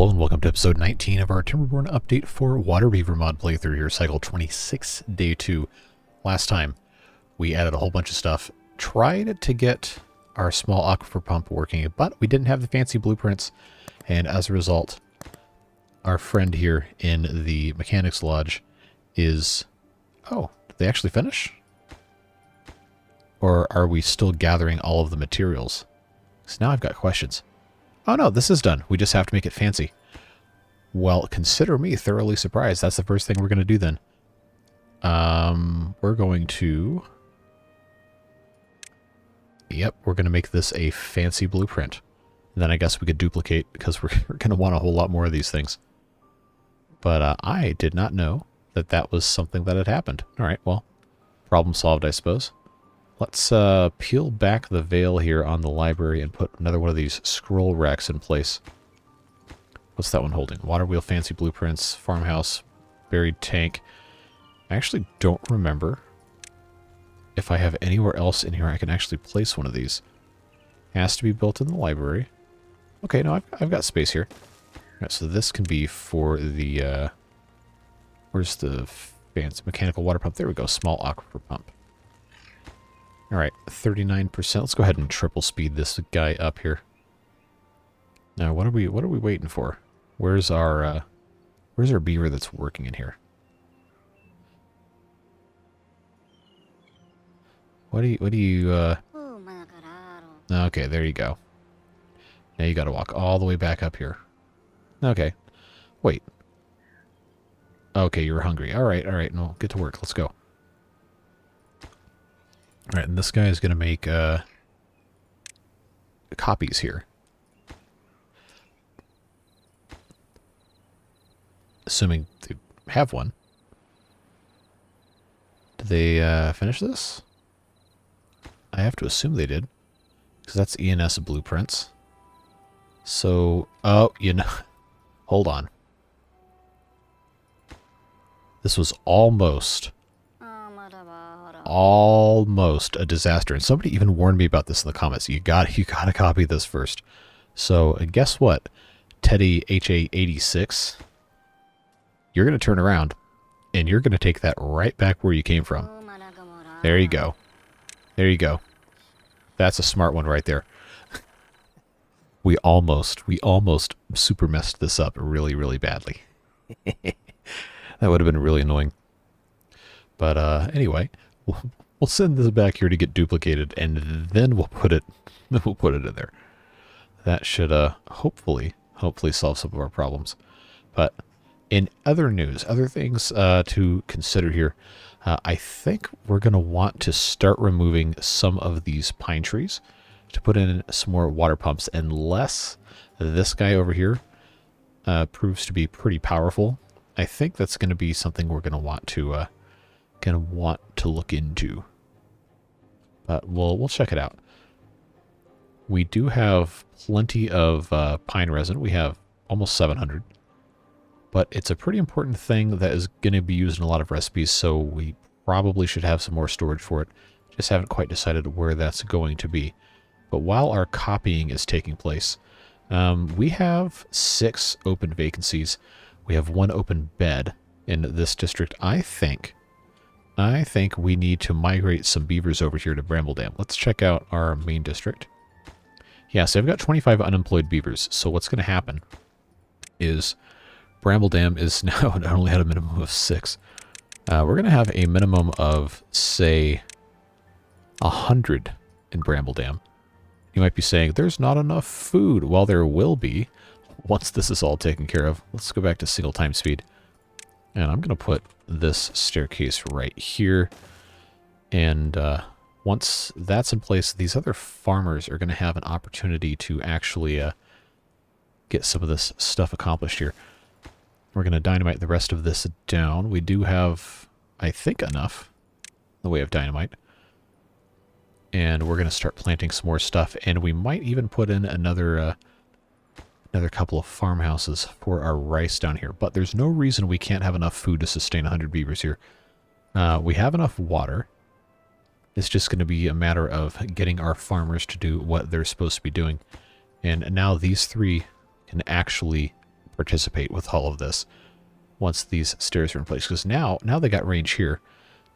Hello and welcome to episode 19 of our Timberborn update for Waterbeaver mod playthrough here, cycle 26, day 2. Last time, we added a whole bunch of stuff, tried to get our small aquifer pump working, but we didn't have the fancy blueprints, and as a result, our friend here in the mechanics lodge is... Oh, did they actually finish? Or are we still gathering all of the materials? So now I've got questions. Oh no, this is done. We just have to make it fancy. Well, consider me thoroughly surprised. That's the first thing we're going to do then. We're going to... Yep, we're going to make this a fancy blueprint. And then I guess we could duplicate because we're going to want a whole lot more of these things. But I did not know that that was something that had happened. Alright, well, problem solved, I suppose. Let's peel back the veil here on the library and put another one of these scroll racks in place. What's that one holding? Water wheel, fancy blueprints, farmhouse, buried tank. I actually don't remember if I have anywhere else in here I can actually place one of these. Has to be built in the library. Okay, no, I've got space here. Alright, so this can be for the, where's the fancy mechanical water pump? There we go, small aquifer pump. Alright, 39%. Let's go ahead and triple speed this guy up here. Now, what are we waiting for? Where's our beaver that's working in here? What do you Okay, there you go. Now you gotta walk all the way back up here. Okay. Wait. Okay, you're hungry. Alright, no, get to work. Let's go. Alright, and this guy is going to make copies here. Assuming they have one. Did they finish this? I have to assume they did. Because that's ENS blueprints. So, oh, you know, hold on. This was almost a disaster, and somebody even warned me about this in the comments. You gotta copy this first. So guess what, Teddy HA86, you're gonna turn around and you're gonna take that right back where you came from. There you go. There you go. That's a smart one right there. we almost super messed this up really badly. That would have been really annoying. But anyway, we'll send this back here to get duplicated, and then we'll put it in there. That should hopefully solve some of our problems. But in other news, other things to consider here, I think we're going to want to start removing some of these pine trees to put in some more water pumps, unless this guy over here proves to be pretty powerful. I think that's going to be something we're going to want to look into. But we'll check it out. We do have plenty of pine resin. We have almost 700. But it's a pretty important thing that is going to be used in a lot of recipes, so we probably should have some more storage for it. Just haven't quite decided where that's going to be. But while our copying is taking place, we have 6 open vacancies. We have 1 open bed in this district. I think we need to migrate some beavers over here to Bramble Dam. Let's check out our main district. Yeah, so I've got 25 unemployed beavers. So what's going to happen is Bramble Dam is now only at a minimum of 6. We're going to have a minimum of, say, 100 in Bramble Dam. You might be saying, there's not enough food. Well, there will be once this is all taken care of. Let's go back to single time speed. And I'm going to put this staircase right here. And once that's in place, these other farmers are going to have an opportunity to actually get some of this stuff accomplished here. We're going to dynamite the rest of this down. We do have, I think, enough in the way of dynamite. And we're going to start planting some more stuff. And we might even put in another couple of farmhouses for our rice down here. But there's no reason we can't have enough food to sustain 100 beavers here. We have enough water. It's just going to be a matter of getting our farmers to do what they're supposed to be doing. And now these 3 can actually participate with all of this once these stairs are in place. Because now they got range here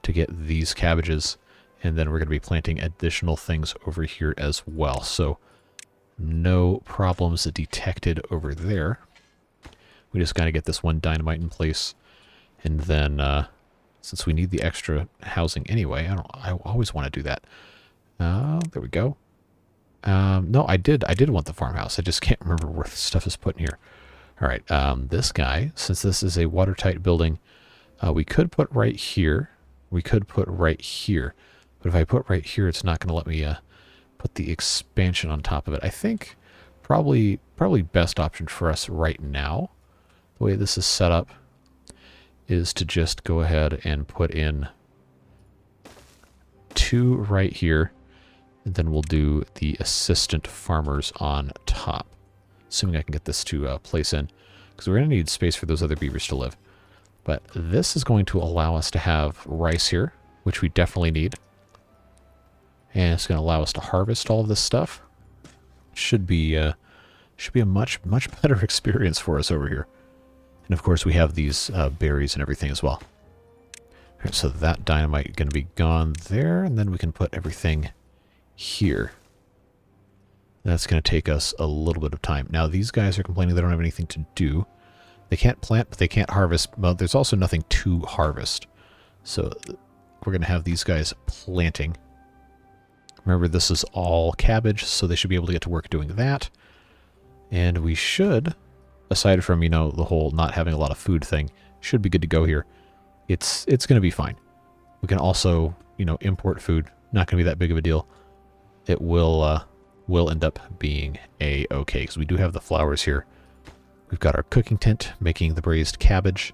to get these cabbages, and then we're going to be planting additional things over here as well. So no problems detected over there. We just got to get this one dynamite in place, and then since we need the extra housing anyway, I always want to do that. There we go. No, I did want the farmhouse. I just can't remember where the stuff is put in here. All right, this guy, since this is a watertight building, we could put right here. We could put right here. But if I put right here, it's not going to let me put the expansion on top of it. I think probably best option for us right now, the way this is set up, is to just go ahead and put in 2 right here, and then we'll do the assistant farmers on top, assuming I can get this to place in, because we're going to need space for those other beavers to live. But this is going to allow us to have rice here, which we definitely need. And it's going to allow us to harvest all of this stuff. Should be a much better experience for us over here. And of course we have these berries and everything as well. All right, so that dynamite is going to be gone there, and then we can put everything here. That's going to take us a little bit of time. Now these guys are complaining they don't have anything to do. They can't plant, but they can't harvest. Well, there's also nothing to harvest. So we're going to have these guys planting. Remember, this is all cabbage, so they should be able to get to work doing that. And we should, aside from, you know, the whole not having a lot of food thing, should be good to go here. It's going to be fine. We can also, you know, import food. Not going to be that big of a deal. It will end up being a-okay, because we do have the flowers here. We've got our cooking tent making the braised cabbage,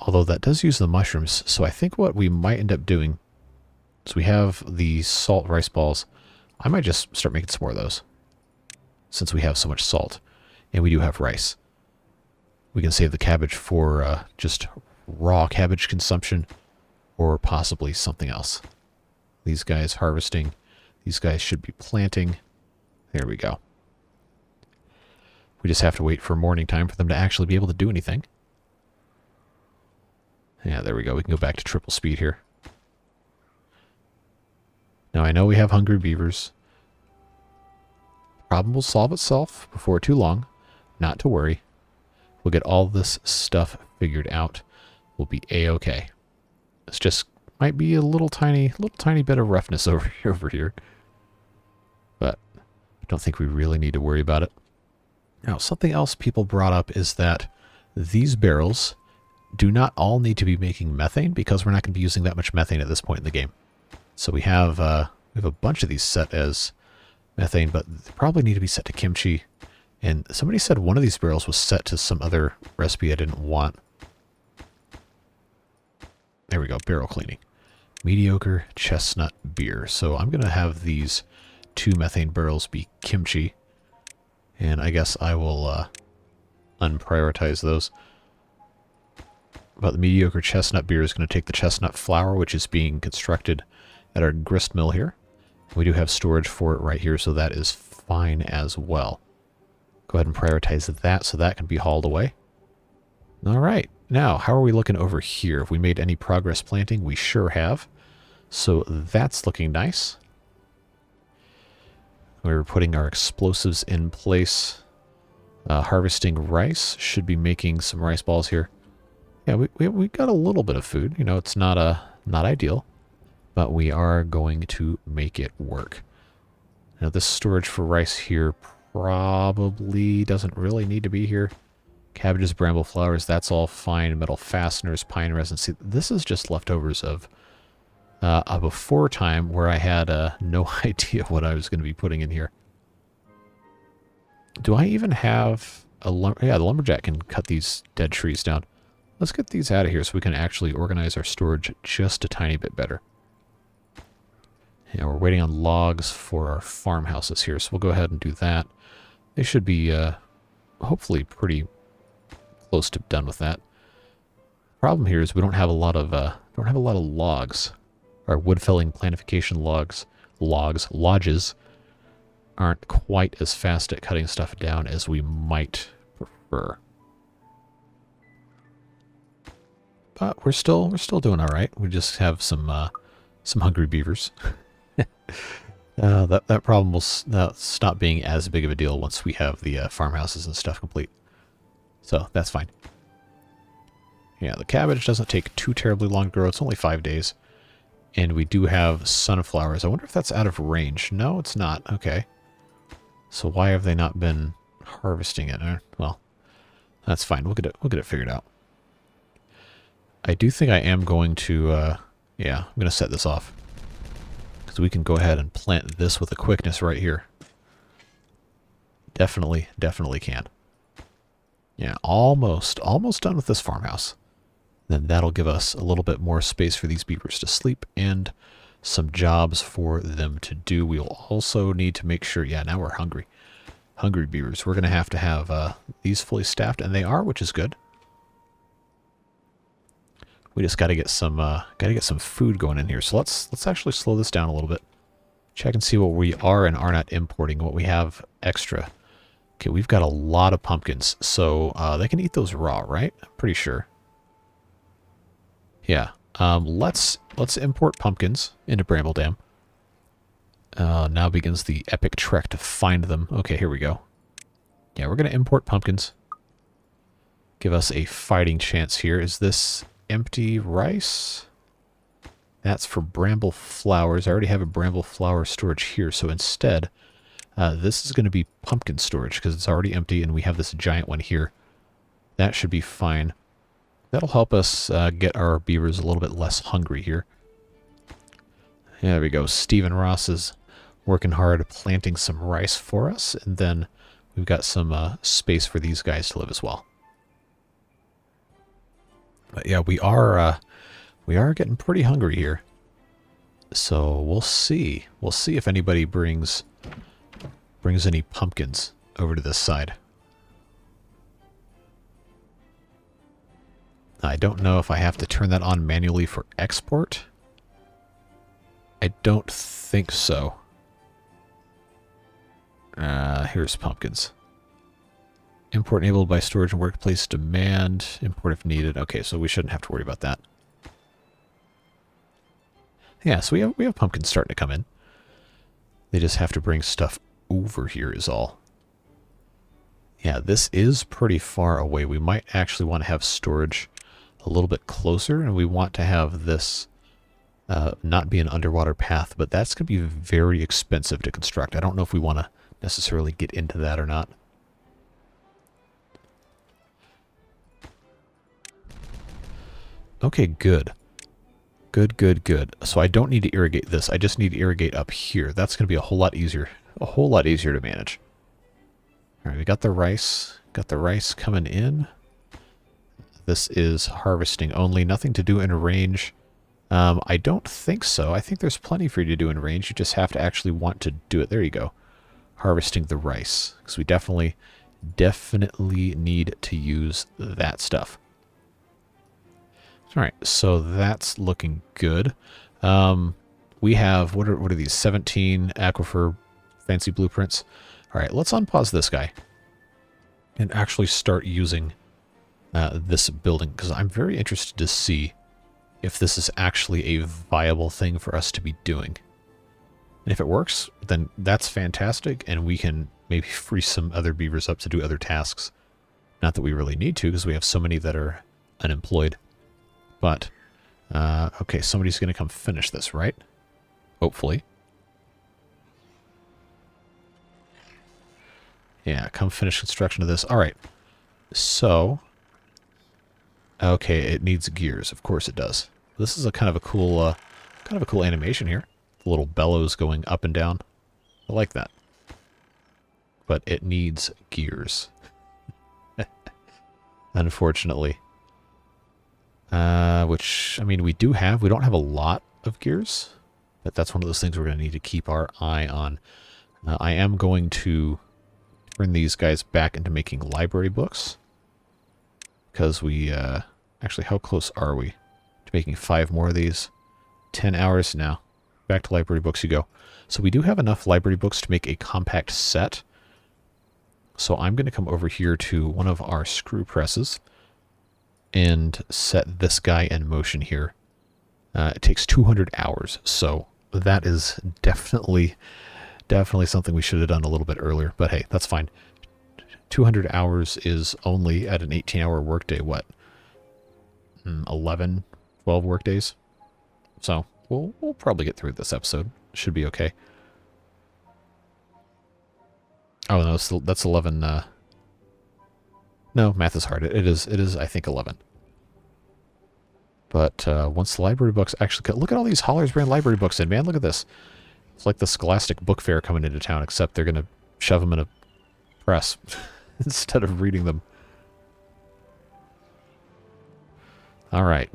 although that does use the mushrooms. So I think what we might end up doing is we have the salt rice balls. I might just start making some more of those, since we have so much salt and we do have rice. We can save the cabbage for just raw cabbage consumption, or possibly something else. These guys harvesting. These guys should be planting. There we go. We just have to wait for morning time for them to actually be able to do anything. Yeah, there we go. We can go back to triple speed here. Now, I know we have hungry beavers. The problem will solve itself before too long. Not to worry. We'll get all this stuff figured out. We'll be a-okay. It's just might be a little tiny bit of roughness over here. But I don't think we really need to worry about it. Now, something else people brought up is that these barrels do not all need to be making methane, because we're not going to be using that much methane at this point in the game. So we have a bunch of these set as methane, but they probably need to be set to kimchi. And somebody said one of these barrels was set to some other recipe I didn't want. There we go, barrel cleaning. Mediocre chestnut beer. So I'm going to have these 2 methane barrels be kimchi. And I guess I will unprioritize those. But the mediocre chestnut beer is going to take the chestnut flour, which is being constructed at our grist mill here. We do have storage for it right here, so that is fine as well. Go ahead and prioritize that so that can be hauled away. All right. Now, how are we looking over here? Have we made any progress planting? We sure have. So that's looking nice. We're putting our explosives in place. Harvesting rice. Should be making some rice balls here. Yeah, we got a little bit of food. You know, it's not ideal, but we are going to make it work. Now, this storage for rice here probably doesn't really need to be here. Cabbages, bramble flowers, that's all fine. Metal fasteners, pine resin. See, this is just leftovers of a before time where I had no idea what I was going to be putting in here. Do I even have a yeah, the lumberjack can cut these dead trees down. Let's get these out of here so we can actually organize our storage just a tiny bit better. Yeah, we're waiting on logs for our farmhouses here, so we'll go ahead and do that. They should be hopefully pretty close to done with that. Problem here is we don't have a lot of logs. Our wood felling planification lodges aren't quite as fast at cutting stuff down as we might Brr. But we're still doing all right. We just have some hungry beavers. That problem will stop being as big of a deal once we have the farmhouses and stuff complete. So that's fine. Yeah, the cabbage doesn't take too terribly long to grow. It's only 5 days. And we do have sunflowers. I wonder if that's out of range. No, it's not. Okay. So why have they not been harvesting it? Well, that's fine. We'll get it figured out. I do think I am going to, yeah, I'm going to set this off. Because we can go ahead and plant this with a quickness right here. Definitely can. Yeah, almost done with this farmhouse. Then that'll give us a little bit more space for these beavers to sleep and some jobs for them to do. We'll also need to make sure, yeah, now we're hungry. Hungry beavers. We're going to have these fully staffed, and they are, which is good. We just got to get some food going in here. So let's actually slow this down a little bit. Check and see what we are and are not importing, what we have extra. Okay, we've got a lot of pumpkins, so they can eat those raw, right? I'm pretty sure. Yeah. Let's import pumpkins into Bramble Dam. Now begins the epic trek to find them. Okay, here we go. Yeah, we're going to import pumpkins. Give us a fighting chance here. Is this empty rice? That's for bramble flowers. I already have a bramble flower storage here, so instead, this is going to be pumpkin storage because it's already empty and we have this giant one here. That should be fine. That'll help us get our beavers a little bit less hungry here. There we go. Stephen Ross is working hard planting some rice for us, and then we've got some space for these guys to live as well. But yeah, we are getting pretty hungry here. So we'll see. We'll see if anybody brings any pumpkins over to this side. I don't know if I have to turn that on manually for export. I don't think so. Here's pumpkins. Import enabled by storage and workplace demand. Import if needed. Okay, so we shouldn't have to worry about that. Yeah, so we have pumpkins starting to come in. They just have to bring stuff over here is all. Yeah, this is pretty far away. We might actually want to have storage a little bit closer, and we want to have this not be an underwater path, but that's going to be very expensive to construct. I don't know if we want to necessarily get into that or not. Okay, good. Good. So I don't need to irrigate this. I just need to irrigate up here. That's going to be a whole lot easier. A whole lot easier to manage. All right, we got the rice. Got the rice coming in. This is harvesting only. Nothing to do in range. I don't think so. I think there's plenty for you to do in range. You just have to actually want to do it. There you go. Harvesting the rice. Because we definitely need to use that stuff. All right, so that's looking good. We have, what are these, 17 aquifer fancy blueprints. All right, let's unpause this guy and actually start using this building, because I'm very interested to see if this is actually a viable thing for us to be doing. And if it works, then that's fantastic, and we can maybe free some other beavers up to do other tasks. Not that we really need to, because we have so many that are unemployed. But, okay, somebody's going to come finish this, right? Hopefully. Yeah, come finish construction of this. All right. So, okay, it needs gears. Of course it does. This is a kind of a cool animation here. The little bellows going up and down. I like that. But it needs gears. Unfortunately. Which, I mean, we don't have a lot of gears, but that's one of those things we're going to need to keep our eye on. I am going to turn these guys back into making library books, because we, actually, how close are we to making 5 more of these? 10 hours now. Back to library books you go. So we do have enough library books to make a compact set. So I'm going to come over here to one of our screw presses and set this guy in motion here. It takes 200 hours, so that is definitely something we should have done a little bit earlier, but hey, that's fine. 200 hours is only at an 18-hour workday, what? 11, 12 workdays? So we'll probably get through this episode. Should be okay. Oh, no, that's 11. No, math is hard. It is, I think, 11. But once the library books actually... Look at all these Hollers brand library books in, man. Look at this. It's like the Scholastic Book Fair coming into town, except they're going to shove them in a press instead of reading them. All right.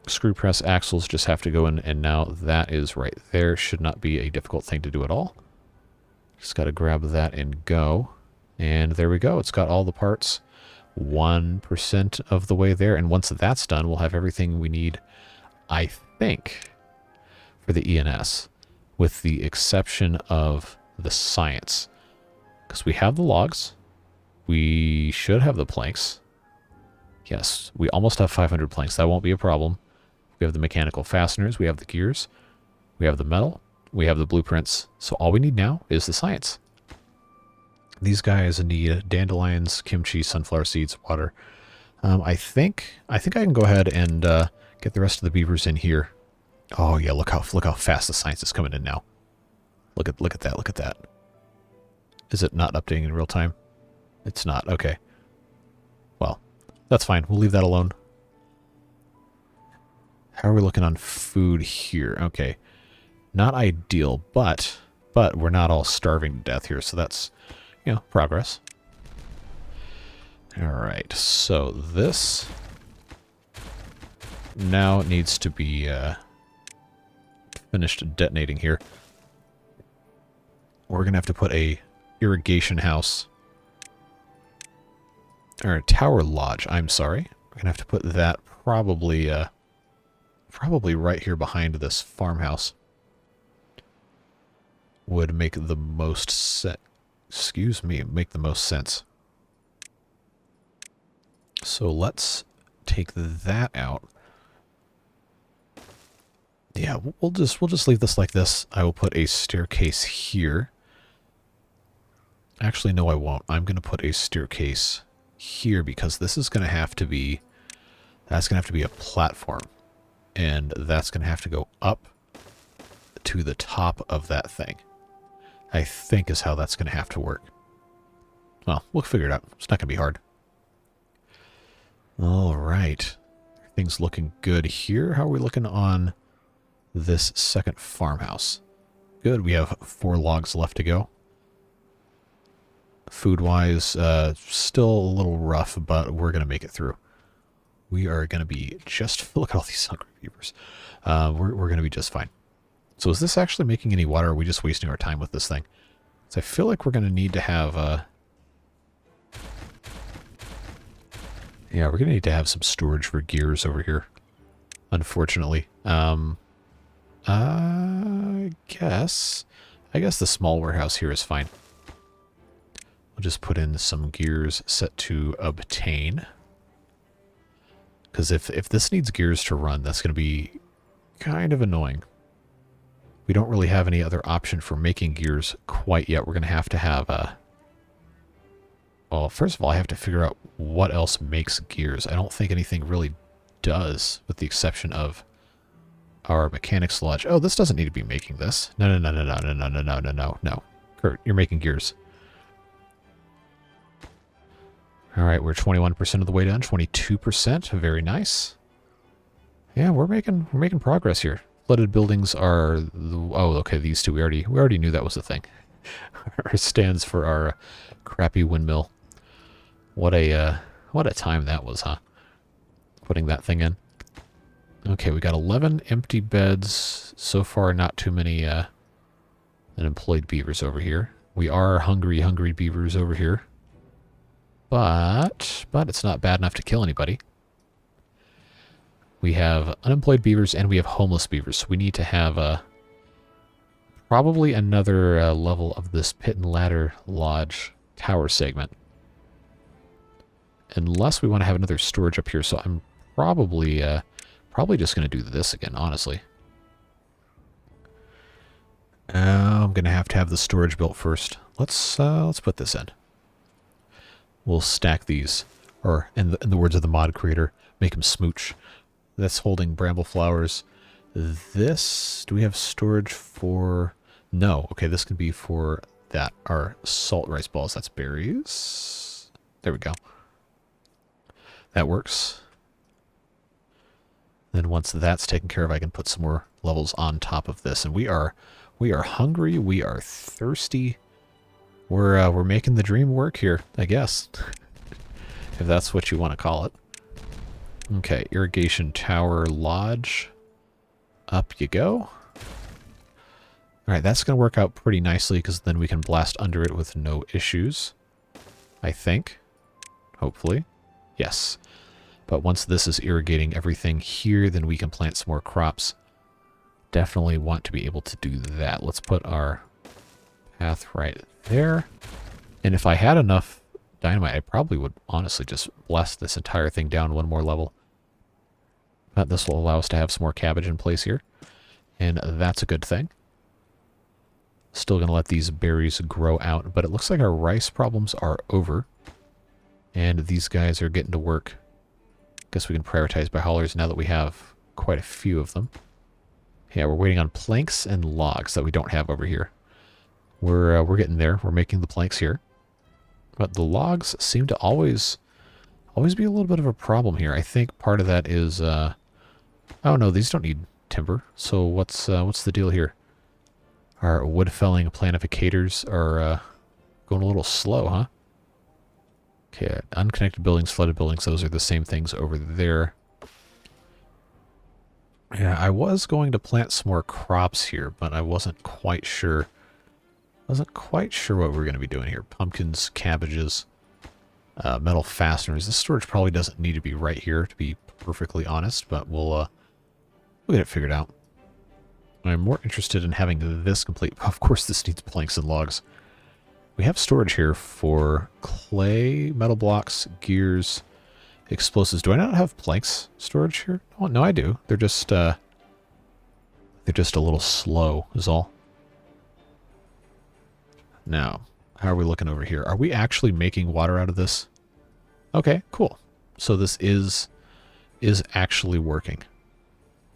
Screw press axles just have to go in, and now that is right there. Should not be a difficult thing to do at all. Just got to grab that and go. And there we go. It's got all the parts 1% of the way there. And once that's done, we'll have everything we need, I think, for the ENS, with the exception of the science. Because we have the logs. We should have the planks. Yes, we almost have 500 planks. That won't be a problem. We have the mechanical fasteners. We have the gears. We have the metal. We have the blueprints. So all we need now is the science. These guys need dandelions, kimchi, sunflower seeds, water. I think I can go ahead and get the rest of the beavers in here. Oh yeah, look how fast the science is coming in now. Look at that. Look at that. Is it not updating in real time? It's not. Okay. Well, that's fine. We'll leave that alone. How are we looking on food here? Okay. Not ideal, but we're not all starving to death here, so that's, you know, progress. All right. So this now needs to be finished detonating here. We're going to have to put a irrigation house, or a tower lodge, I'm sorry. We're going to have to put that probably right here behind this farmhouse. Would make the most sense. Excuse me, make the most sense. So let's take that out. Yeah, we'll just leave this like this. I will put a staircase here. Actually, no, I won't. I'm going to put a staircase here because this is going to have to be, that's going to have to be a platform. And that's going to have to go up to the top of that thing. I think is how that's going to have to work. Well, we'll figure it out. It's not going to be hard. All right. Everything's looking good here. How are we looking on this second farmhouse? Good. We have 4 logs left to go. Food-wise, still a little rough, but we're going to make it through. We are going to be just... Look at all these hungry beavers. We're going to be just fine. So is this actually making any water, or are we just wasting our time with this thing? So I feel like we're going to need to have... Yeah, we're going to need to have some storage for gears over here. Unfortunately. I guess the small warehouse here is fine. We'll just put in some gears set to obtain. Because if this needs gears to run, that's going to be kind of annoying. We don't really have any other option for making gears quite yet. We're going to have a... Well, first of all, I have to figure out what else makes gears. I don't think anything really does, with the exception of our mechanics lodge. Oh, this doesn't need to be making this. No. Kurt, you're making gears. All right, we're 21% of the way done. 22%. Very nice. Yeah, we're making progress here. Flooded buildings are... Oh, okay, these two. We already knew that was a thing. Our stands for our crappy windmill. What a time that was, huh? Putting that thing in. Okay, we got 11 empty beds. So far, not too many unemployed beavers over here. We are hungry beavers over here. But it's not bad enough to kill anybody. We have unemployed beavers and we have homeless beavers. So we need to have probably another level of this pit and ladder lodge tower segment. Unless we want to have another storage up here, so I'm probably just going to do this again, honestly. I'm going to have the storage built first. Let's put this in. We'll stack these, or in the words of the mod creator, make them smooch. That's holding bramble flowers. This, do we have storage for? No. Okay, this can be for that. Our salt rice balls. That's berries. There we go. That works. Then once that's taken care of, I can put some more levels on top of this. And we are hungry. We are thirsty. We're making the dream work here, I guess, if that's what you want to call it. Okay, irrigation tower lodge. Up you go. All right, that's going to work out pretty nicely because then we can blast under it with no issues. I think. Hopefully. Yes. But once this is irrigating everything here, then we can plant some more crops. Definitely want to be able to do that. Let's put our path right there. And if I had enough dynamite, I probably would honestly just blast this entire thing down one more level. But this will allow us to have some more cabbage in place here. And that's a good thing. Still going to let these berries grow out. But it looks like our rice problems are over. And these guys are getting to work. Guess we can prioritize by haulers now that we have quite a few of them. Yeah, we're waiting on planks and logs that we don't have over here. We're getting there. We're making the planks here. But the logs seem to always be a little bit of a problem here. I think part of that is oh no, these don't need timber. So what's the deal here? Our wood felling planificators are going a little slow, huh? Okay, unconnected buildings, flooded buildings, those are the same things over there. Yeah, I was going to plant some more crops here, but I wasn't quite sure. What we're going to be doing here. Pumpkins, cabbages, metal fasteners. This storage probably doesn't need to be right here, to be perfectly honest, but we'll get it figured out. I'm more interested in having this complete. Of course, this needs planks and logs. We have storage here for clay, metal blocks, gears, explosives. Do I not have planks storage here? Oh, no, I do. They're just a little slow, is all. Now, how are we looking over here? Are we actually making water out of this? Okay, cool. So this is actually working.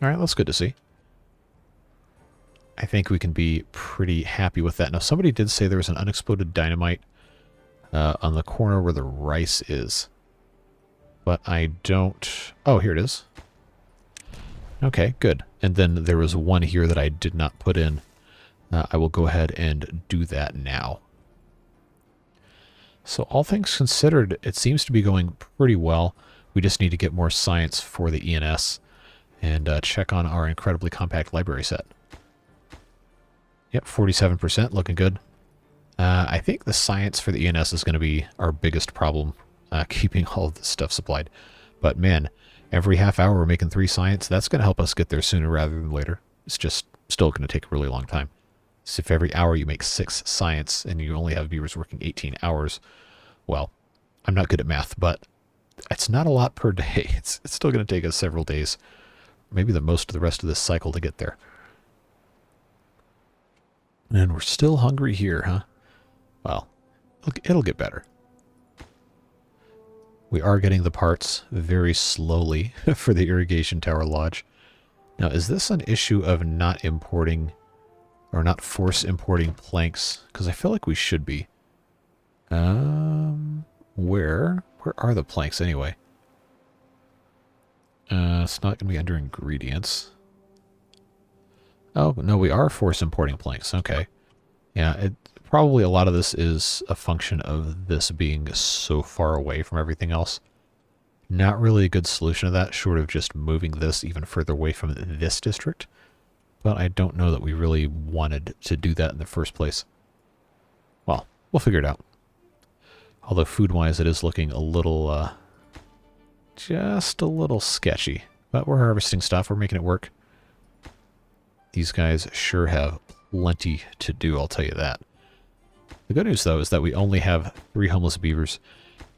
All right, that's good to see. I think we can be pretty happy with that. Now, somebody did say there was an unexploded dynamite on the corner where the rice is. But I don't... Oh, here it is. Okay, good. And then there was one here that I did not put in. I will go ahead and do that now. So all things considered, it seems to be going pretty well. We just need to get more science for the ENS and check on our incredibly compact library set. Yep, 47%, looking good. I think the science for the ENS is going to be our biggest problem, keeping all of this stuff supplied. But man, every half hour we're making 3 science. That's going to help us get there sooner rather than later. It's just still going to take a really long time. So if every hour you make 6 science and you only have beavers working 18 hours, well, I'm not good at math, but it's not a lot per day. It's still going to take us several days, maybe the most of the rest of this cycle to get there. And we're still hungry here, huh? Well, it'll get better. We are getting the parts very slowly for the irrigation tower lodge. Now, is this an issue of not importing or not force importing planks? Because I feel like we should be. Where are the planks anyway? It's not going to be under ingredients. Oh, no, we are force importing planks. Okay. Yeah, probably a lot of this is a function of this being so far away from everything else. Not really a good solution to that, short of just moving this even further away from this district. But I don't know that we really wanted to do that in the first place. Well, we'll figure it out. Although food-wise, it is looking a little, just a little sketchy. But we're harvesting stuff. We're making it work. These guys sure have plenty to do, I'll tell you that. The good news, though, is that we only have 3 homeless beavers,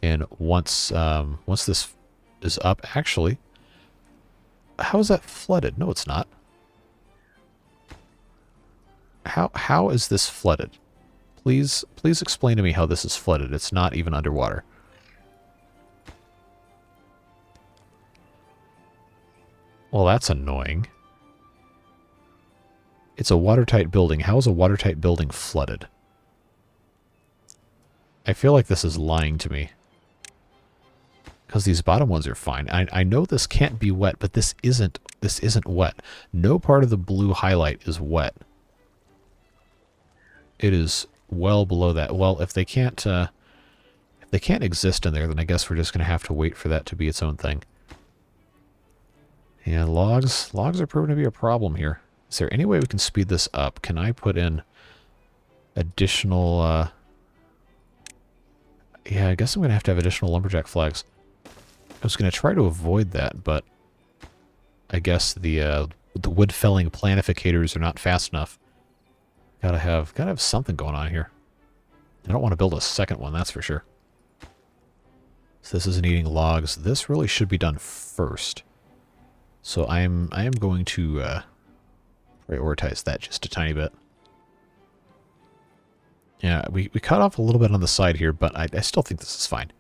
and once this is up, actually, how is that flooded? No, it's not. How is this flooded? Please explain to me how this is flooded. It's not even underwater. Well, that's annoying. It's a watertight building. How is a watertight building flooded? I feel like this is lying to me. Because these bottom ones are fine. I know this can't be wet, but this isn't wet. No part of the blue highlight is wet. It is well below that. Well, if they can't exist in there, then I guess we're just going to have to wait for that to be its own thing. Yeah, logs are proving to be a problem here. Is there any way we can speed this up? Can I put in additional... Yeah, I guess I'm going to have additional lumberjack flags. I was going to try to avoid that, but I guess the wood felling planificators are not fast enough. Gotta have something going on here. I don't want to build a second one, that's for sure. So this isn't eating logs. This really should be done first. So I am going to prioritize that just a tiny bit. Yeah, we cut off a little bit on the side here, but I still think this is fine.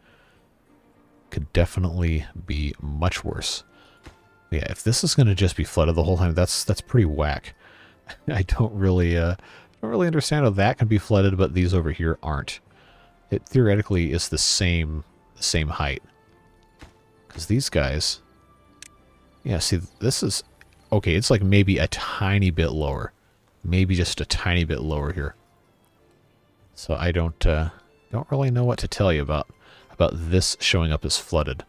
Could definitely be much worse. Yeah, if this is going to just be flooded the whole time, that's pretty whack. I don't really understand how that can be flooded, but these over here aren't. It theoretically is the same height. Because these guys... Yeah, see, this is... Okay, it's like maybe a tiny bit lower. Maybe just a tiny bit lower here. So I don't really know what to tell you about this showing up as flooded.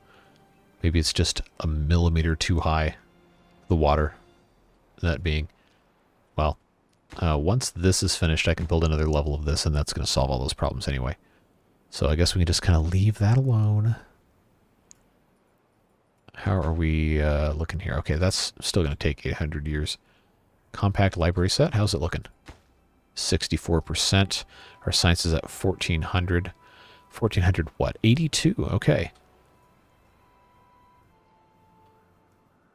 Maybe it's just a millimeter too high, the water. That being, well, once this is finished, I can build another level of this, and that's going to solve all those problems anyway. So I guess we can just kind of leave that alone. How are we looking here? Okay, that's still going to take 800 years. Compact library set, how's it looking? 64%. Our science is at 1400. 1400 what? 82, okay.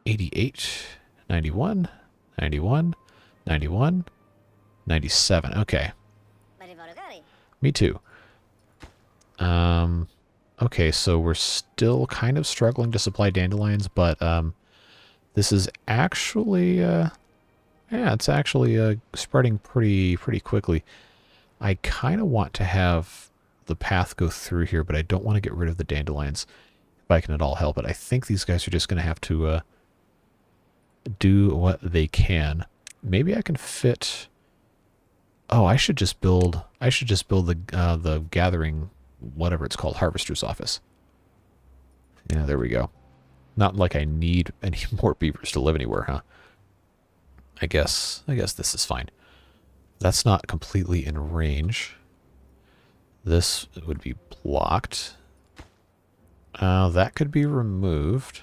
88, 91, 91, 91, 97, okay. Me too. Okay, so we're still kind of struggling to supply dandelions, but this is actually, yeah, it's actually spreading pretty quickly. I kind of want to have the path go through here, but I don't want to get rid of the dandelions if I can at all help it. I think these guys are just going to have to do what they can. Maybe I can fit... Oh, I should just build the gathering, whatever it's called, harvester's office. Yeah, there we go. Not like I need any more beavers to live anywhere, huh? I guess this is fine. That's not completely in range. This would be blocked. That could be removed.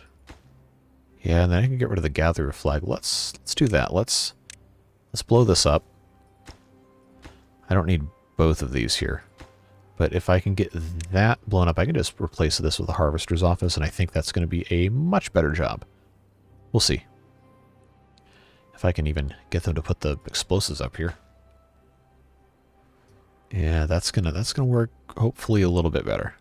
Yeah, and then I can get rid of the gatherer flag. Let's do that. Let's blow this up. I don't need both of these here. But if I can get that blown up, I can just replace this with a harvester's office, and I think that's going to be a much better job. We'll see. If I can even get them to put the explosives up here. Yeah, that's gonna work hopefully a little bit better.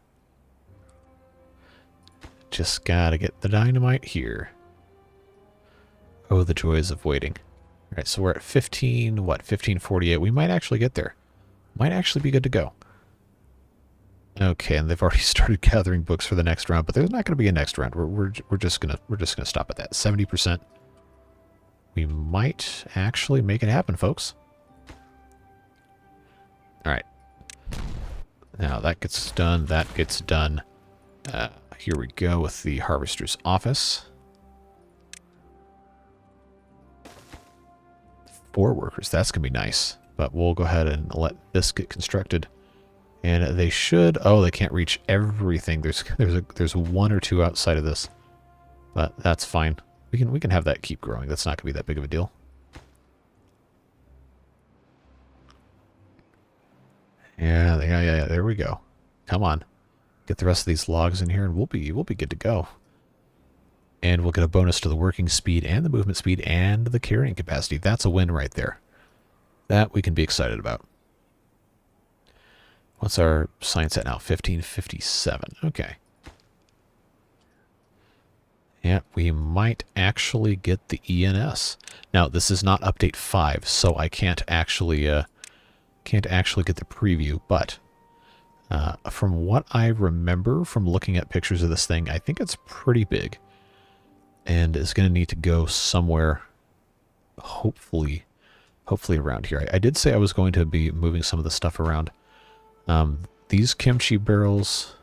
Just gotta get the dynamite here. Oh, the joys of waiting. All right, so we're at 1548. We might actually get there. Might actually be good to go. Okay, and they've already started gathering books for the next round, but there's not going to be a next round. We're just gonna stop at that 70%. We might actually make it happen, folks. All right. Now that gets done. That gets done. Here we go with the harvester's office. 4 workers. That's going to be nice. But we'll go ahead and let this get constructed. And they should... Oh, they can't reach everything. There's 1 or 2 outside of this. But that's fine. We can have that keep growing. That's not going to be that big of a deal. Yeah, there we go. Come on. Get the rest of these logs in here and we'll be good to go. And we'll get a bonus to the working speed and the movement speed and the carrying capacity. That's a win right there. That we can be excited about. What's our science at now? 1557. Okay. Yeah, we might actually get the ENS. Now, this is not update 5, so I can't actually get the preview, but from what I remember from looking at pictures of this thing, I think it's pretty big. And is going to need to go somewhere, hopefully around here. I did say I was going to be moving some of the stuff around. These kimchi barrels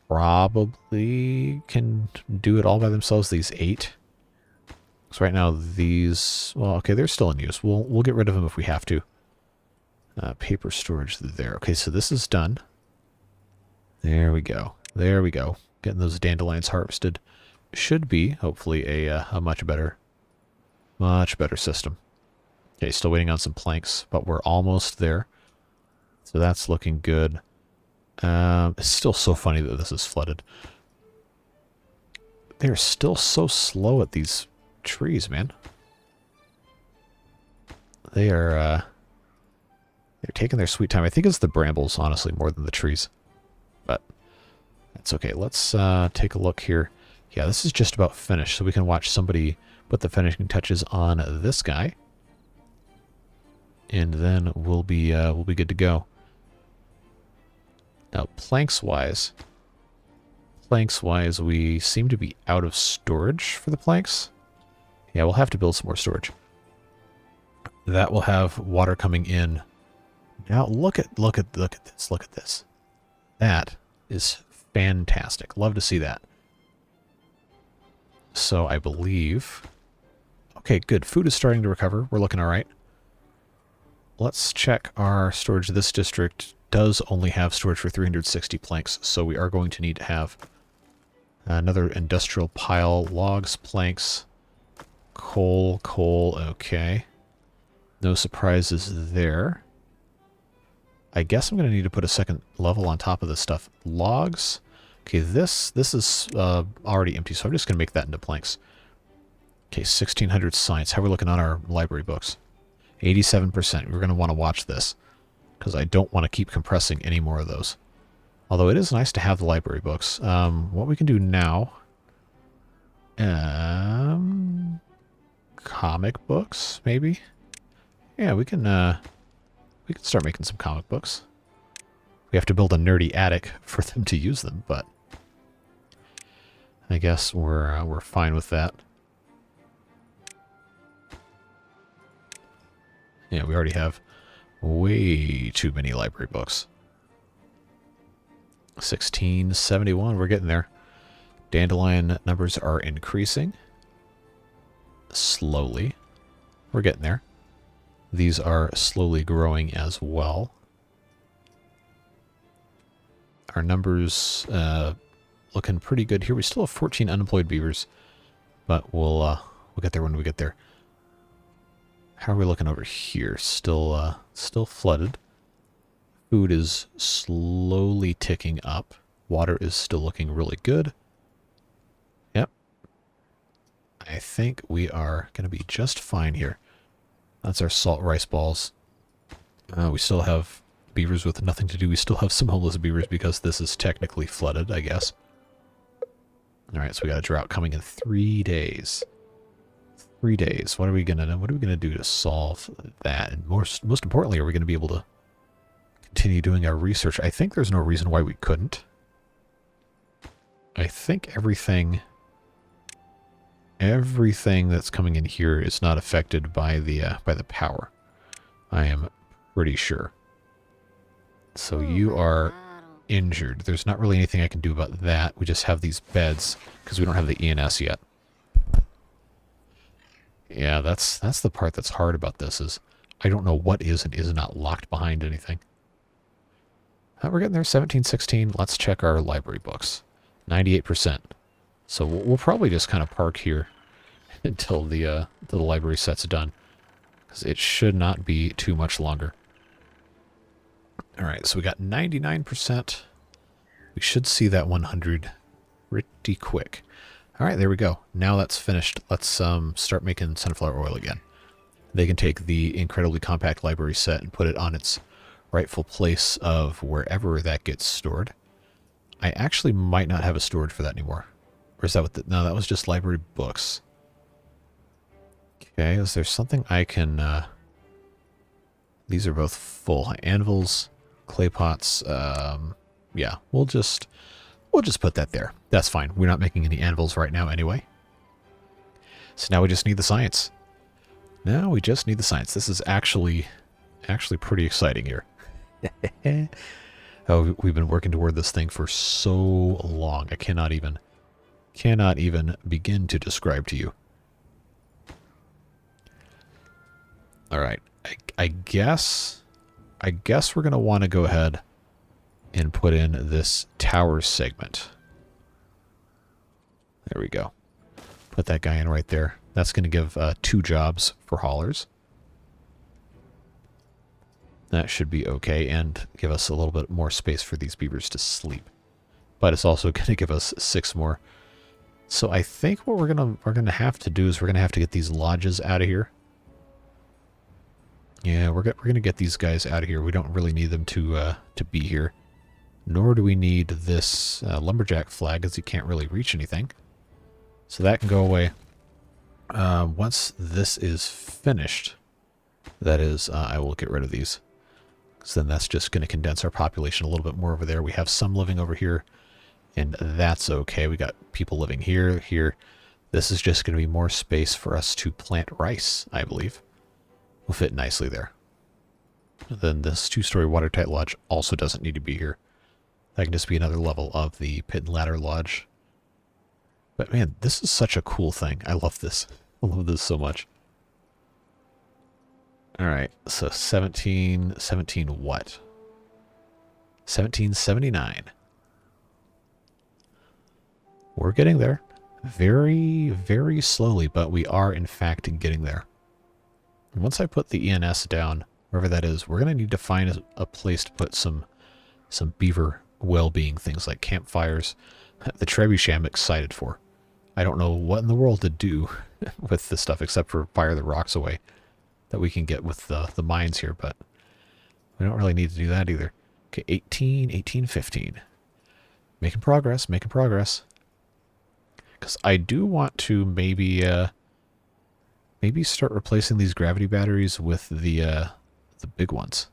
probably can do it all by themselves, these 8. So right now these, well, okay, they're still in use. We'll get rid of them if we have to. Paper storage there. Okay, so this is done. There we go. There we go. Getting those dandelions harvested. Should be, hopefully, a much better system. Okay, still waiting on some planks, but we're almost there. So that's looking good. It's still so funny that this is flooded. They're still so slow at these trees, man. They're taking their sweet time. I think it's the brambles, honestly, more than the trees. But that's okay. Let's take a look here. Yeah, this is just about finished, so we can watch somebody put the finishing touches on this guy. And then we'll be good to go. Now, planks-wise, we seem to be out of storage for the planks. Yeah, we'll have to build some more storage. That will have water coming in. Now, look at this. Look at this. That is fantastic. Love to see that. So I believe... Okay, good. Food is starting to recover. We're looking all right. Let's check our storage. This district does only have storage for 360 planks, so we are going to need to have another industrial pile. Logs, planks, coal, okay. No surprises there. I guess I'm going to need to put a second level on top of this stuff. Logs. Okay, this is already empty, so I'm just going to make that into planks. Okay, 1600 science. How are we looking on our library books? 87%. We're going to want to watch this, because I don't want to keep compressing any more of those. Although it is nice to have the library books. What we can do now... comic books, maybe? Yeah, we can start making some comic books. We have to build a nerdy attic for them to use them, but I guess we're fine with that. Yeah, we already have way too many library books. 1671, we're getting there. Dandelion numbers are increasing. Slowly. We're getting there. These are slowly growing as well. Our numbers looking pretty good here. We still have 14 unemployed beavers, but we'll get there when we get there. How are we looking over here? Still flooded. Food is slowly ticking up. Water is still looking really good. Yep. I think we are going to be just fine here. That's our salt rice balls. We still have beavers with nothing to do. We still have some homeless beavers because this is technically flooded, I guess. Alright, so we got a drought coming in 3 days. 3 days. What are we gonna do to solve that? And most importantly, are we gonna be able to continue doing our research? I think there's no reason why we couldn't. I think everything that's coming in here is not affected by the power. I am pretty sure. So you are injured. There's not really anything I can do about that. We just have these beds because we don't have the ENS yet. Yeah, that's the part that's hard about this is I don't know what is and is not locked behind anything. We're getting there, 1716. Let's check our library books. 98%. So we'll probably just kind of park here until the library set's done, because it should not be too much longer. All right, so we got 99%. We should see that 100 pretty quick. All right, there we go. Now that's finished. Let's start making sunflower oil again. They can take the incredibly compact library set and put it on its rightful place of wherever that gets stored. I actually might not have a storage for that anymore. Or is that what no, that was just library books. Okay, is there something I can... these are both full. Anvils, clay pots, yeah, we'll just put that there. That's fine. We're not making any anvils right now anyway. So now we just need the science. Now we just need the science. This is actually pretty exciting here. Oh, we've been working toward this thing for so long. I cannot even begin to describe to you. All right. I guess we're going to want to go ahead and put in this tower segment. There we go. Put that guy in right there. That's going to give 2 jobs for haulers. That should be okay and give us a little bit more space for these beavers to sleep. But it's also going to give us 6 more. So I think what we're gonna have to do is we're gonna have to get these lodges out of here. Yeah, we're gonna get these guys out of here. We don't really need them to be here. Nor do we need this lumberjack flag, as you can't really reach anything. So that can go away. Once this is finished, that is, I will get rid of these. Because then that's just going to condense our population a little bit more over there. We have some living over here, and that's okay. We got people living here, here. This is just going to be more space for us to plant rice, I believe. Will fit nicely there. Then this 2-story watertight lodge also doesn't need to be here. That can just be another level of the pit and ladder lodge. But man, this is such a cool thing. I love this. I love this so much. Alright, so 17 what? 1779. We're getting there. Very, very slowly, but we are in fact getting there. Once I put the ENS down, wherever that is, we're going to need to find a place to put some beaver well-being things like campfires. The trebuchet I'm excited for. I don't know what in the world to do with this stuff except for fire the rocks away that we can get with the mines here, but we don't really need to do that either. Okay, 18, 15. Making progress, making progress. Because I do want to maybe start replacing these gravity batteries with the big ones.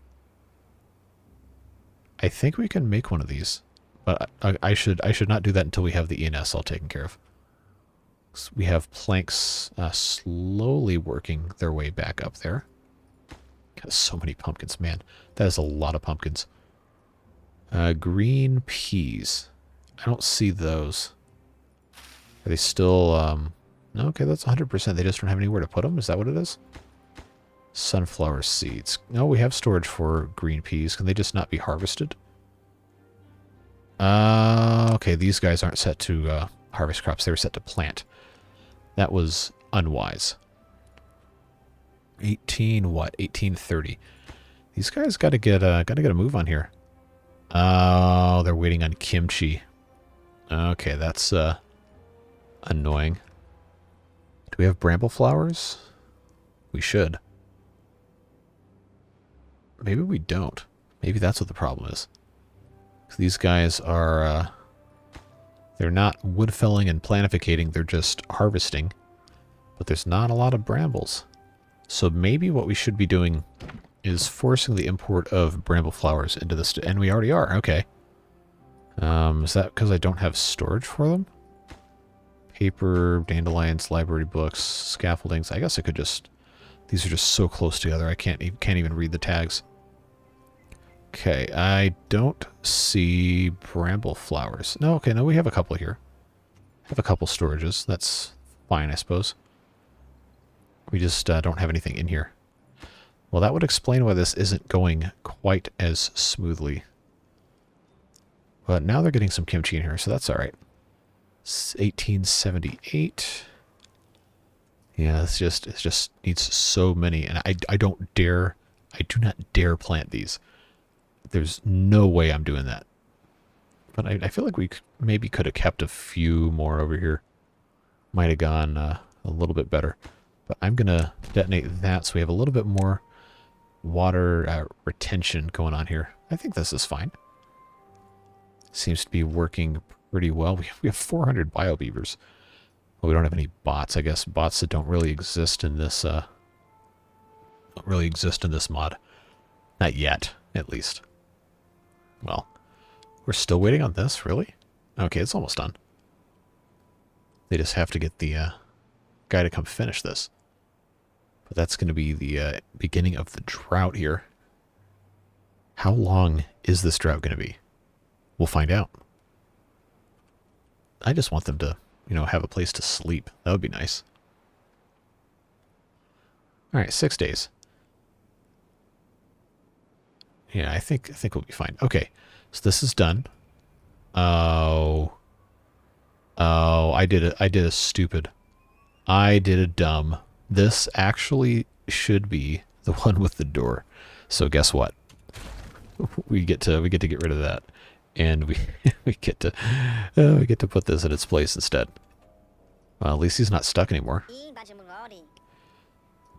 I think we can make one of these, but I should not do that until we have the ENS all taken care of. So we have planks slowly working their way back up there. Got so many pumpkins, man. That is a lot of pumpkins. Green peas. I don't see those. Are they still... No, okay, that's 100%. They just don't have anywhere to put them? Is that what it is? Sunflower seeds. No, we have storage for green peas. Can they just not be harvested? Okay, these guys aren't set to harvest crops. They were set to plant. That was unwise. 18 what? 1830. These guys gotta get a move on here. Oh, they're waiting on kimchi. Okay, that's annoying. Do we have bramble flowers? We should. Maybe we don't. Maybe that's what the problem is. These guys are, they're not wood felling and planificating, they're just harvesting. But there's not a lot of brambles. So maybe what we should be doing is forcing the import of bramble flowers into this, and we already are, okay. Is that because I don't have storage for them? Paper, dandelions, library books, scaffoldings. I guess I could just... These are just so close together, I can't even read the tags. Okay, I don't see bramble flowers. No, okay, no, we have a couple here. Have a couple storages. That's fine, I suppose. We just don't have anything in here. Well, that would explain why this isn't going quite as smoothly. But now they're getting some kimchi in here, so that's alright. 1878. Yeah, it just needs so many, and I do not dare plant these. There's no way I'm doing that. But I feel like we maybe could have kept a few more over here. Might have gone a little bit better. But I'm going to detonate that so we have a little bit more water retention going on here. I think this is fine. Seems to be working pretty well. We have 400 bio-beavers. Well, we don't have any bots. I guess bots that don't really exist in this mod. Not yet, at least. Well, we're still waiting on this, really? Okay, it's almost done. They just have to get the guy to come finish this. But that's going to be the beginning of the drought here. How long is this drought going to be? We'll find out. I just want them to, you know, have a place to sleep. That would be nice. All right, 6 days. Yeah, I think we'll be fine. Okay, so this is done. Oh, I did a stupid. I did a dumb. This actually should be the one with the door. So guess what? We get to get rid of that, and we get to put this in its place instead. Well, at least he's not stuck anymore. All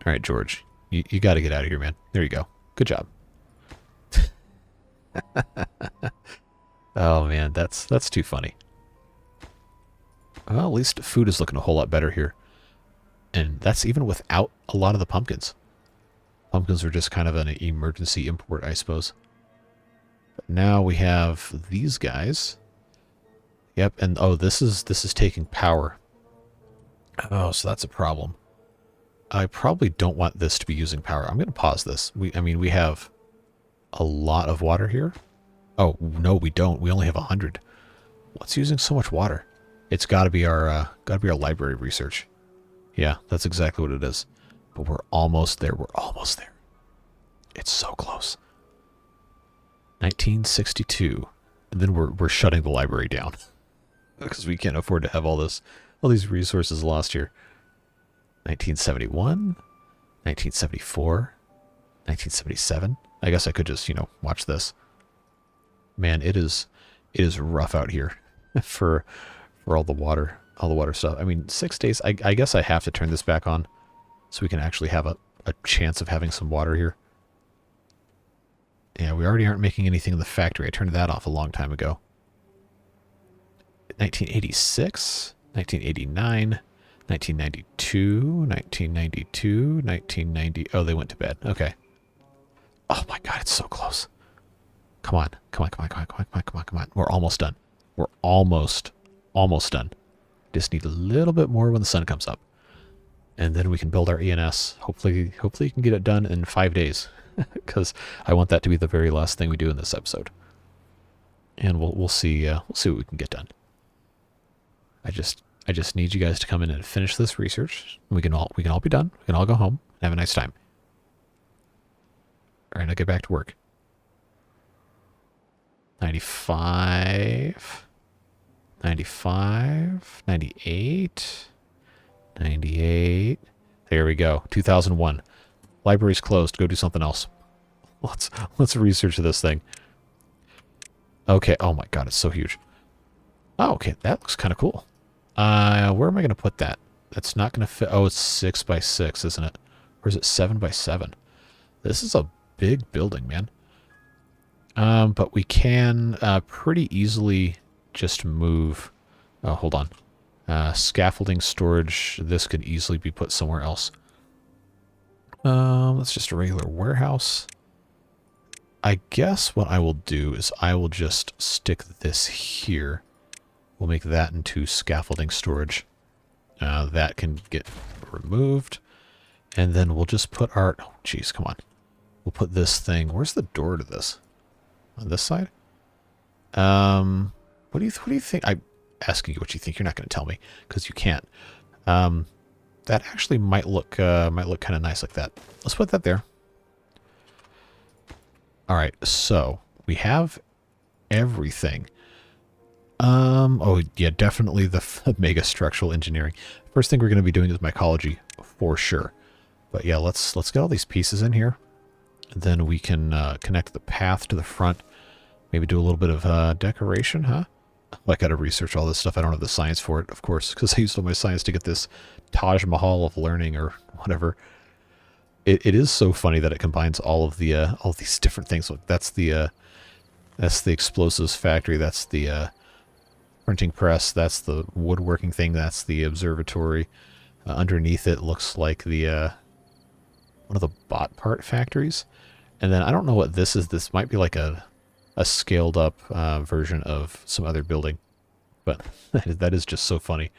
right, George, you got to get out of here, man. There you go. Good job. Oh man, that's too funny. Well, at least food is looking a whole lot better here. And that's even without a lot of the pumpkins. Pumpkins are just kind of an emergency import, I suppose. But now we have these guys. Yep, and oh, this is taking power. Oh, so that's a problem. I probably don't want this to be using power. I'm going to pause this. I mean, we have a lot of water here. Oh, no, we don't. We only have 100. What's using so much water? It's got to be our library research. Yeah, that's exactly what it is. But we're almost there. We're almost there. It's so close. 1962. And then we're shutting the library down. Because we can't afford to have all these resources lost here. 1971, 1974, 1977. I guess I could just, you know, watch this. Man, it is rough out here for all the water stuff. I mean, 6 days. I guess I have to turn this back on so we can actually have a chance of having some water here. Yeah, we already aren't making anything in the factory. I turned that off a long time ago. 1986, 1989, 1992, 1992, 1990. Oh, they went to bed. Okay. Oh my God, it's so close. Come on. Come on. We're almost done. We're almost done. Just need a little bit more when the sun comes up. And then we can build our ENS. Hopefully you can get it done in 5 days. Because I want that to be the very last thing we do in this episode. And we'll see what we can get done. I just need you guys to come in and finish this research. We can all be done. We can all go home and have a nice time. All right, I'll get back to work. 95, 95, 98, 98. There we go. 2001. Library's closed. Go do something else. Let's research this thing. Okay. Oh my God, it's so huge. Oh, okay. That looks kind of cool. Where am I going to put that? That's not going to fit. Oh, it's 6 by 6, isn't it? Or is it 7 by 7? This is a big building, man. But we can pretty easily just move. Oh, hold on. Scaffolding storage. This could easily be put somewhere else. That's just a regular warehouse. I guess what I will do is I will just stick this here. We'll make that into scaffolding storage. That can get removed. And then we'll just put our... Oh, geez, come on. We'll put this thing... Where's the door to this? On this side? What do you think? I'm asking you what you think. You're not going to tell me because you can't. That actually might look kind of nice like that. Let's put that there. All right, so we have everything. Oh yeah, definitely the mega structural engineering. First thing we're going to be doing is mycology for sure. But yeah, let's get all these pieces in here. Then we can connect the path to the front. Maybe do a little bit of decoration, huh? I gotta research all this stuff. I don't have the science for it, of course, because I used all my science to get this Taj Mahal of learning or whatever. It is so funny that it combines all of the all these different things. Look, that's the explosives factory. That's the printing press. That's the woodworking thing. That's the observatory. Underneath it looks like the one of the bot part factories. And then I don't know what this is. This might be like a scaled up version of some other building, but that is just so funny.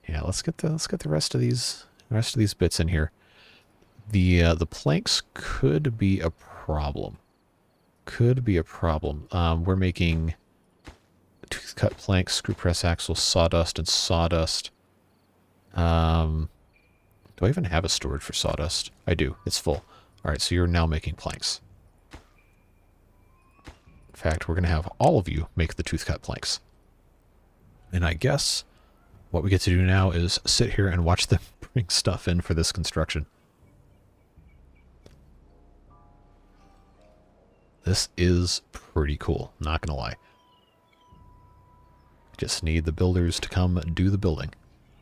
Yeah, let's get the rest of these bits in here. The planks could be a problem. We're making tooth cut planks, screw press axle, sawdust, and sawdust. Do I even have a storage for sawdust? I do. It's full. All right, so you're now making planks. In fact, we're going to have all of you make the tooth cut planks. And I guess what we get to do now is sit here and watch them bring stuff in for this construction. This is pretty cool, not going to lie. Just need the builders to come do the building.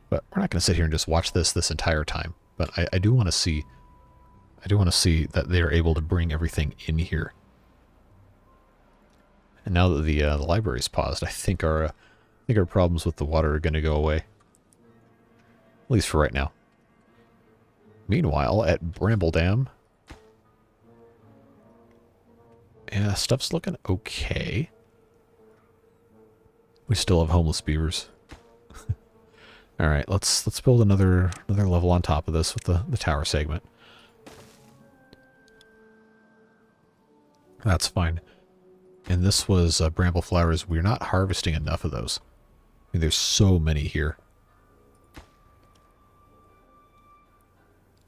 But we're not going to sit here and just watch this entire time. But I do want to see that they're able to bring everything in here. And now that the library's paused, I think our problems with the water are going to go away. At least for right now. Meanwhile, at Bramble Dam, yeah, stuff's looking okay. We still have homeless beavers. All right, let's build another level on top of this with the tower segment. That's fine. And this was bramble flowers. We're not harvesting enough of those. I mean, there's so many here.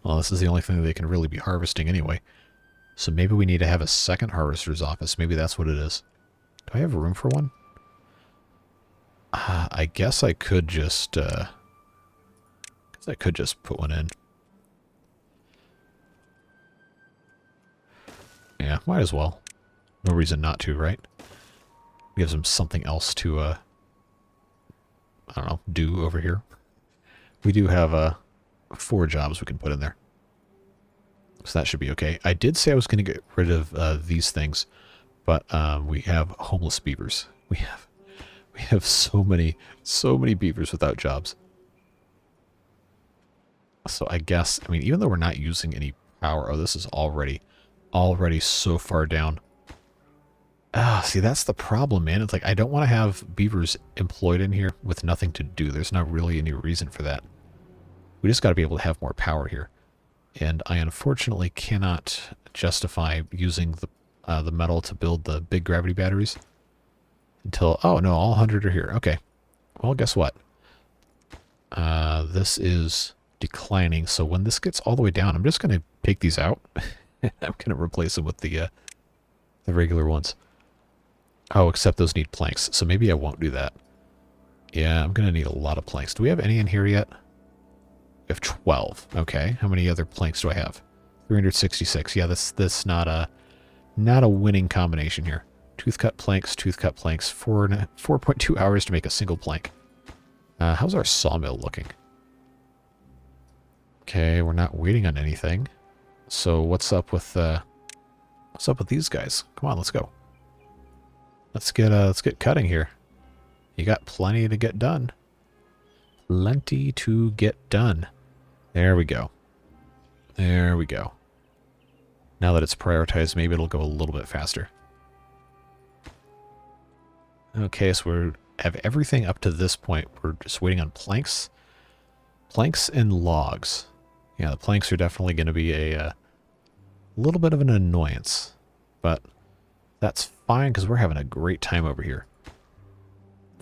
Well, this is the only thing that they can really be harvesting anyway. So maybe we need to have a second harvester's office. Maybe that's what it is. Do I have room for one? I guess I could just put one in. Yeah, might as well. No reason not to, right? Gives them something else to, I don't know, do over here. We do have 4 jobs we can put in there. So that should be okay. I did say I was going to get rid of these things, but we have homeless beavers. We have so many beavers without jobs. So I guess, I mean, even though we're not using any power, oh, this is already so far down. See, that's the problem, man. It's like, I don't want to have beavers employed in here with nothing to do. There's not really any reason for that. We just got to be able to have more power here. And I unfortunately cannot justify using the metal to build the big gravity batteries until, oh no, all 100 are here. Okay. Well, guess what? This is declining. So when this gets all the way down, I'm just going to take these out. I'm going to replace them with the regular ones. Oh, except those need planks. So maybe I won't do that. Yeah, I'm going to need a lot of planks. Do we have any in here yet? We have 12. Okay. How many other planks do I have? 366. Yeah, that's not a winning combination here. Tooth cut planks, 4.2 hours to make a single plank. How's our sawmill looking? Okay, we're not waiting on anything. So what's up with these guys? Come on, let's go. Let's get cutting here. You got plenty to get done. Plenty to get done. There we go. There we go. Now that it's prioritized, maybe it'll go a little bit faster. Okay, so we have everything up to this point. We're just waiting on planks. Planks and logs. Yeah, the planks are definitely going to be a little bit of an annoyance. But that's fine because we're having a great time over here.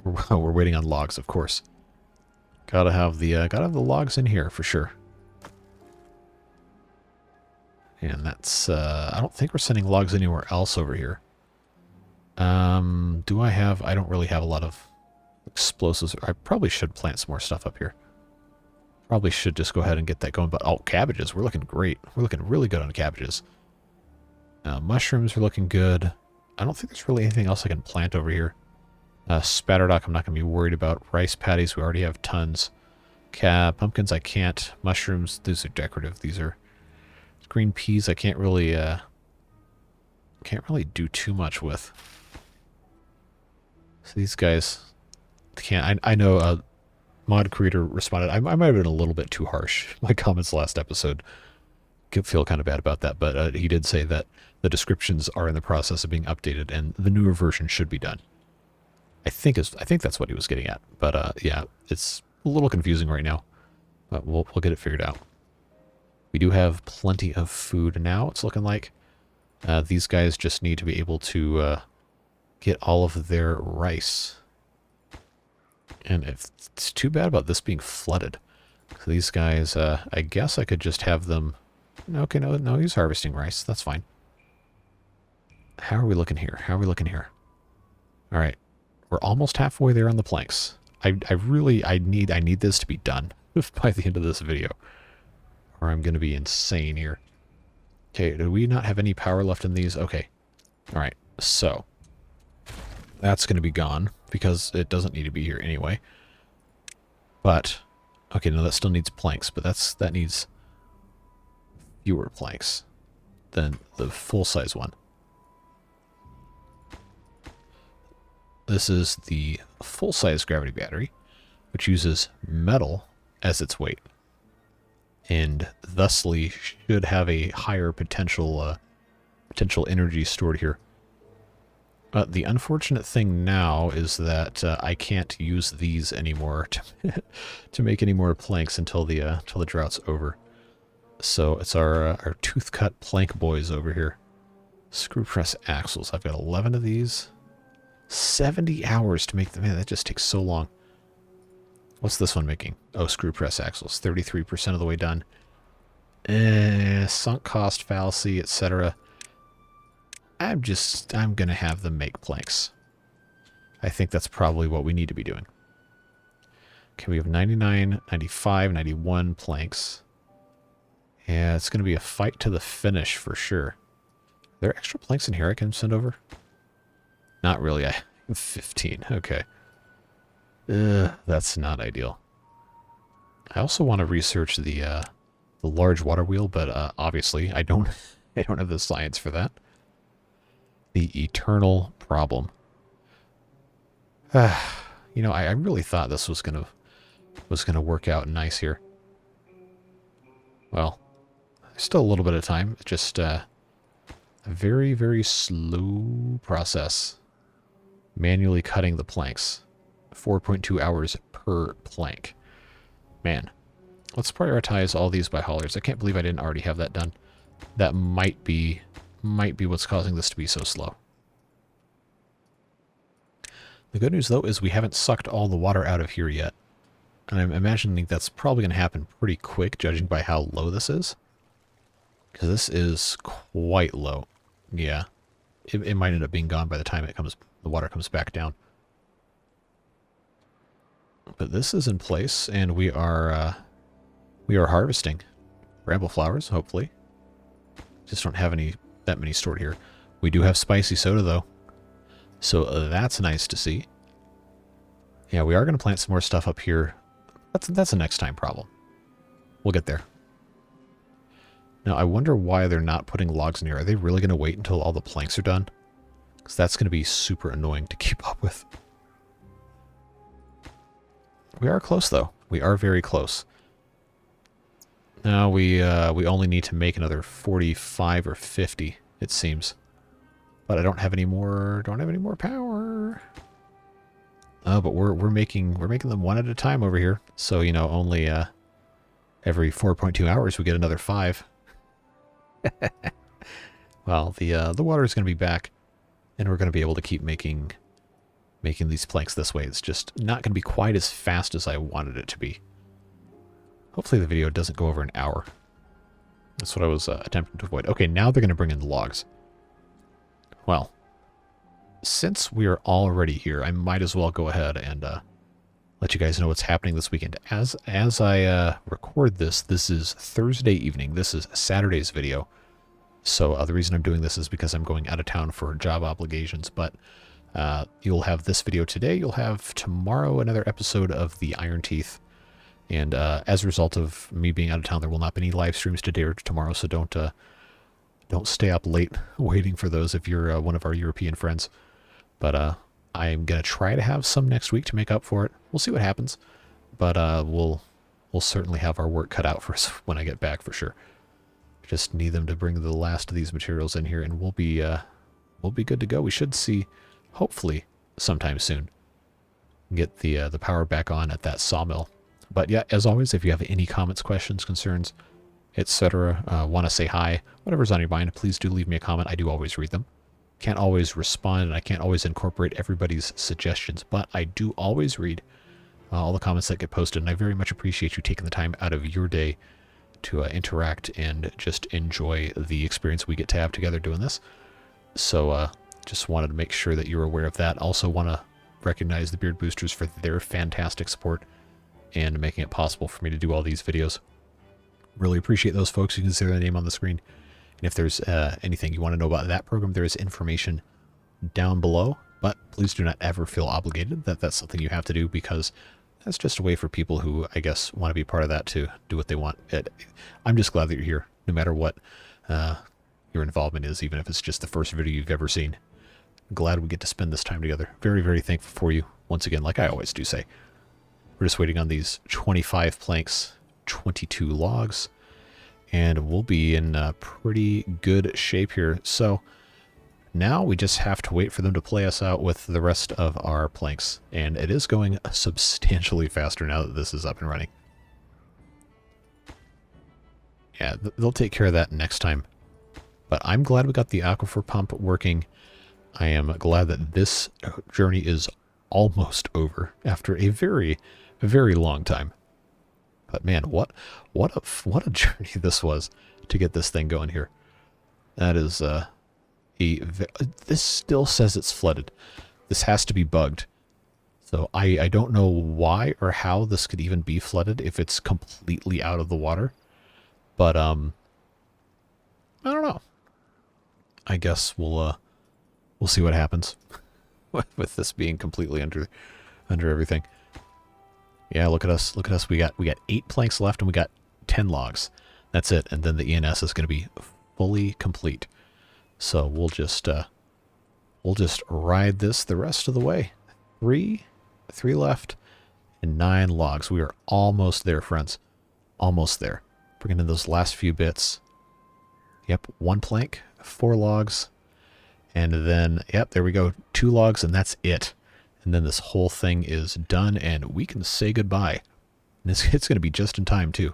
We're waiting on logs, of course. Gotta have the logs in here for sure. And that's I don't think we're sending logs anywhere else over here. Do I have? I don't really have a lot of explosives. I probably should plant some more stuff up here. Probably should just go ahead and get that going. But oh, cabbages, we're looking great. We're looking really good on cabbages. Mushrooms are looking good. I don't think there's really anything else I can plant over here. Spatterdock I'm not going to be worried about. Rice patties, we already have tons. Pumpkins I can't. Mushrooms, these are decorative. These are green peas I can't really do too much with. So these guys can't. I know mod creator responded. I might have been a little bit too harsh. My comments last episode. Could feel kind of bad about that, but he did say that the descriptions are in the process of being updated and the newer version should be done. I think that's what he was getting at. But yeah, it's a little confusing right now. But we'll get it figured out. We do have plenty of food now, it's looking like. These guys just need to be able to get all of their rice. And it's too bad about this being flooded. So these guys, I guess I could just have them... Okay, no, he's harvesting rice. That's fine. How are we looking here? All right. We're almost halfway there on the planks. I need this to be done by the end of this video, or I'm going to be insane here. Okay, do we not have any power left in these? Okay. All right. So that's going to be gone because it doesn't need to be here anyway. But okay, no, that still needs planks, but that needs fewer planks than the full-size one. This is the full-size gravity battery, which uses metal as its weight, and thusly should have a higher potential energy stored here. The unfortunate thing now is that I can't use these anymore to make any more planks until the drought's over. So it's our tooth cut plank boys over here. Screw press axles. I've got 11 of these. 70 hours to make them. Man, that just takes so long. What's this one making? Oh, screw press axles. 33% of the way done. Sunk cost fallacy, etc. I'm going to have them make planks. I think that's probably what we need to be doing. Okay, we have 99, 95, 91 planks. Yeah, it's going to be a fight to the finish for sure. Are there extra planks in here I can send over? Not really. I have 15. Okay. That's not ideal. I also want to research the large water wheel, but obviously I don't have the science for that. The eternal problem. You know, I really thought this was gonna work out nice here. Well, there's still a little bit of time. It's just a very, very slow process. Manually cutting the planks. 4.2 hours per plank. Man, let's prioritize all these by haulers. I can't believe I didn't already have that done. That might be what's causing this to be so slow. The good news, though, is we haven't sucked all the water out of here yet. And I'm imagining that's probably going to happen pretty quick, judging by how low this is. Because this is quite low. Yeah. It might end up being gone by the time the water comes back down. But this is in place, and we are harvesting bramble flowers, hopefully. Just don't have that many stored here. We do have spicy soda, though. So that's nice to see. Yeah, we are going to plant some more stuff up here. That's a next time problem. We'll get there. Now, I wonder why they're not putting logs in here. Are they really going to wait until all the planks are done? Because that's going to be super annoying to keep up with. We are close, though. We are very close. Now we only need to make another 45 or 50, it seems. But I don't have any more. Don't have any more power. Oh, but we're making them one at a time over here. So you know, only every 4.2 hours we get another 5. Well, the water is going to be back, and we're going to be able to keep making these planks this way. It's just not going to be quite as fast as I wanted it to be. Hopefully the video doesn't go over an hour. That's what I was attempting to avoid. Okay, now they're going to bring in the logs. Well, since we are already here, I might as well go ahead and let you guys know what's happening this weekend. As I record this, this is Thursday evening. This is Saturday's video. So the reason I'm doing this is because I'm going out of town for job obligations. But you'll have this video today. You'll have tomorrow another episode of the Iron Teeth. And as a result of me being out of town, there will not be any live streams today or tomorrow. So don't stay up late waiting for those if you're one of our European friends. But I'm going to try to have some next week to make up for it. We'll see what happens. But we'll certainly have our work cut out for us when I get back for sure. Just need them to bring the last of these materials in here, and we'll be good to go. We should see, hopefully, sometime soon, get the power back on at that sawmill. But yeah, as always, if you have any comments, questions, concerns, etc., want to say hi, whatever's on your mind, please do leave me a comment. I do always read them. Can't always respond, and I can't always incorporate everybody's suggestions, but I do always read all the comments that get posted, and I very much appreciate you taking the time out of your day to interact and just enjoy the experience we get to have together doing this. So just wanted to make sure that you're aware of that. Also want to recognize the Beard Boosters for their fantastic support and making it possible for me to do all these videos. Really appreciate those folks. You can see their name on the screen. And if there's anything you want to know about that program, there is information down below. But please do not ever feel obligated that that's something you have to do, because that's just a way for people who, I guess, want to be part of that to do what they want. I'm just glad that you're here, no matter what your involvement is, even if it's just the first video you've ever seen. Glad we get to spend this time together. Very, very thankful for you. Once again, like I always do say, we're just waiting on these 25 planks, 22 logs, and we'll be in pretty good shape here. So now we just have to wait for them to play us out with the rest of our planks. And it is going substantially faster now that this is up and running. Yeah, they'll take care of that next time. But I'm glad we got the aquifer pump working. I am glad that this journey is almost over after a very, very long time. But man, what a journey this was to get this thing going here. That is this still says it's flooded. This has to be bugged. So I don't know why or how this could even be flooded if it's completely out of the water. But I don't know. I guess we'll see what happens with this being completely under everything. Yeah, look at us. Look at us. We got 8 planks left and we got 10 logs. That's it. And then the ENS is going to be fully complete. So we'll just ride this the rest of the way. 3 left and 9 logs. We are almost there, friends. Almost there. Bringing in those last few bits. Yep, 1 plank, 4 logs, and then, yep, there we go, 2 logs, and that's it. And then this whole thing is done, and we can say goodbye. And it's going to be just in time, too.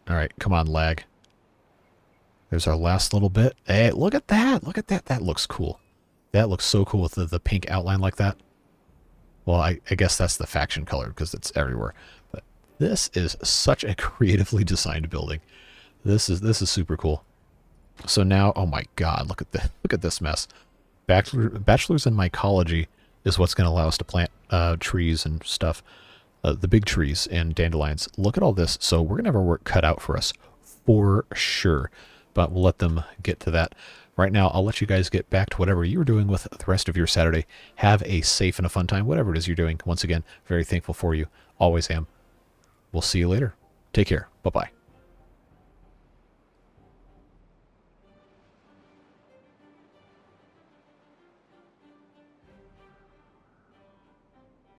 All right, come on, lag. There's our last little bit. Hey, look at that. Look at that. That looks cool. That looks so cool with the pink outline like that. Well, I guess that's the faction color because it's everywhere. But this is such a creatively designed building. This is super cool. So now, oh my God, look at this mess. Bachelor's in mycology is what's going to allow us to plant trees and stuff. The big trees and dandelions. Look at all this. So we're going to have our work cut out for us for sure. But we'll let them get to that. Right now, I'll let you guys get back to whatever you're doing with the rest of your Saturday. Have a safe and a fun time, whatever it is you're doing. Once again, very thankful for you. Always am. We'll see you later. Take care. Bye-bye.